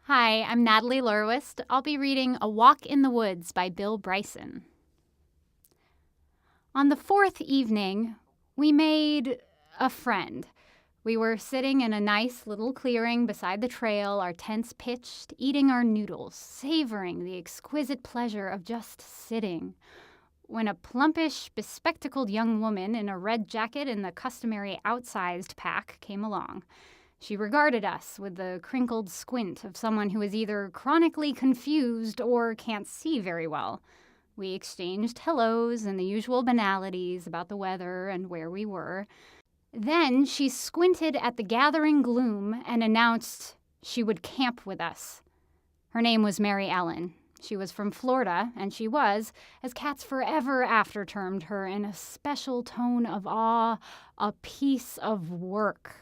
Hi, I'm Natalie Lurowist. I'll be reading A Walk in the Woods by Bill Bryson. On the fourth evening, we made a friend. We were sitting in a nice little clearing beside the trail, our tents pitched, eating our noodles, savoring the exquisite pleasure of just sitting, when a plumpish, bespectacled young woman in a red jacket and the customary outsized pack came along. She regarded us with the crinkled squint of someone who is either chronically confused or can't see very well. We exchanged hellos and the usual banalities about the weather and where we were. Then she squinted at the gathering gloom and announced she would camp with us. Her name was Mary Ellen. She was from Florida, and she was, as cats forever after termed her in a special tone of awe, a piece of work.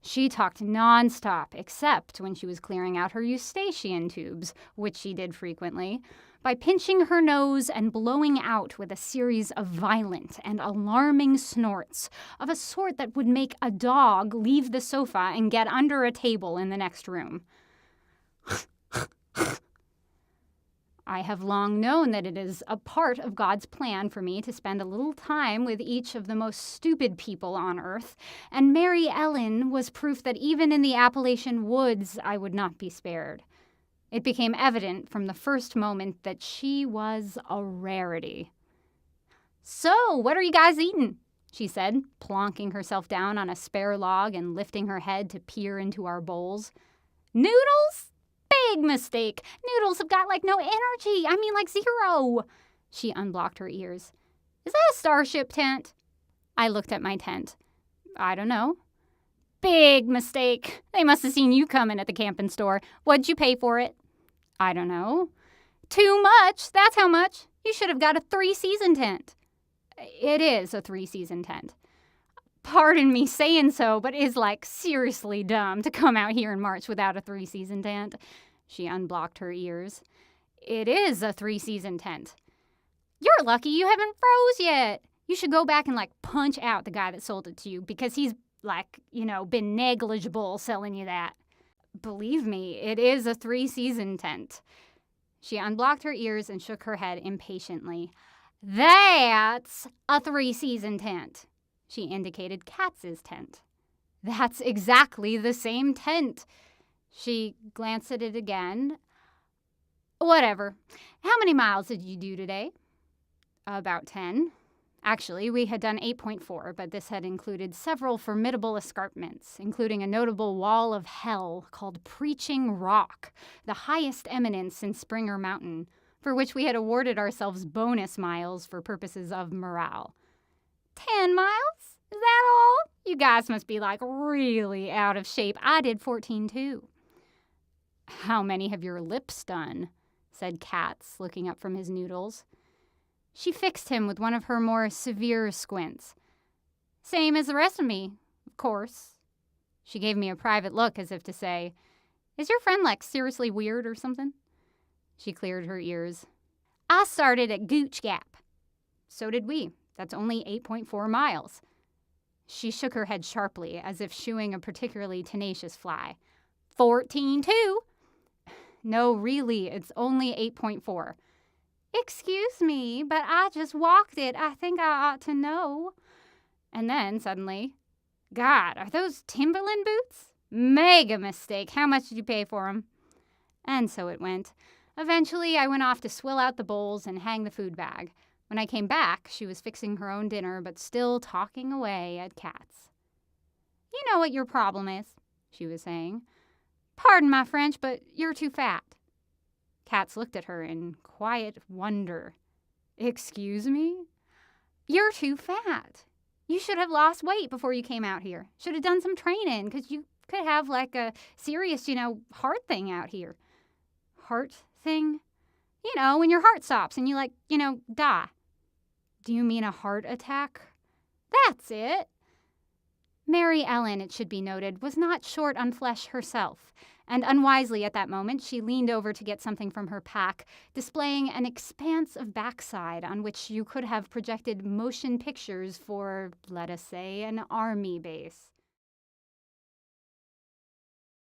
She talked nonstop, except when she was clearing out her eustachian tubes, which she did frequently, by pinching her nose and blowing out with a series of violent and alarming snorts of a sort that would make a dog leave the sofa and get under a table in the next room. I have long known that it is a part of God's plan for me to spend a little time with each of the most stupid people on earth, and Mary Ellen was proof that even in the Appalachian woods I would not be spared. It became evident from the first moment that she was a rarity. "So, what are you guys eating?" she said, plonking herself down on a spare log and lifting her head to peer into our bowls. "Noodles? Big mistake. Noodles have got no energy. I mean zero." She unblocked her ears. "Is that a Starship tent?" I looked at my tent. "I don't know." "Big mistake. They must have seen you coming at the camping store. What'd you pay for it?" "I don't know." "Too much. That's how much. You should have got a 3-season tent." "It is a 3-season tent." "Pardon me saying so, but it's seriously dumb to come out here in March without a 3-season tent." She unblocked her ears. "It is a 3-season tent." "You're lucky you haven't froze yet. You should go back and punch out the guy that sold it to you because he's been negligible selling you that." "Believe me, it is a 3-season tent." She unblocked her ears and shook her head impatiently. "That's a 3-season tent." She indicated Katz's tent. "That's exactly the same tent." She glanced at it again. "Whatever. How many miles did you do today?" "About 10. Actually, we had done 8.4, but this had included several formidable escarpments, including a notable wall of hell called Preaching Rock, the highest eminence in Springer Mountain, for which we had awarded ourselves bonus miles for purposes of morale. 10 miles? Is that all? You guys must be really out of shape. I did 14 too." "How many have your lips done?" said Katz, looking up from his noodles. She fixed him with one of her more severe squints. "Same as the rest of me, of course." She gave me a private look as if to say, "Is your friend seriously weird or something?" She cleared her ears. "I started at Gooch Gap." "So did we. That's only 8.4 miles. She shook her head sharply, as if shooing a particularly tenacious fly. 14 too. "No, really, it's only 8.4. "Excuse me, but I just walked it. I think I ought to know." And then, suddenly, "God, are those Timberland boots? Mega mistake. How much did you pay for 'em?" And so it went. Eventually, I went off to swill out the bowls and hang the food bag. When I came back, she was fixing her own dinner, but still talking away at Katz. "You know what your problem is," she was saying. "Pardon my French, but you're too fat." Katz looked at her in quiet wonder. "Excuse me?" "You're too fat. You should have lost weight before you came out here. Should have done some training, because you could have a serious, heart thing out here." "Heart thing?" When your heart stops and you die." "Do you mean a heart attack?" "That's it." Mary Ellen, it should be noted, was not short on flesh herself, and unwisely at that moment she leaned over to get something from her pack, displaying an expanse of backside on which you could have projected motion pictures for, let us say, an army base.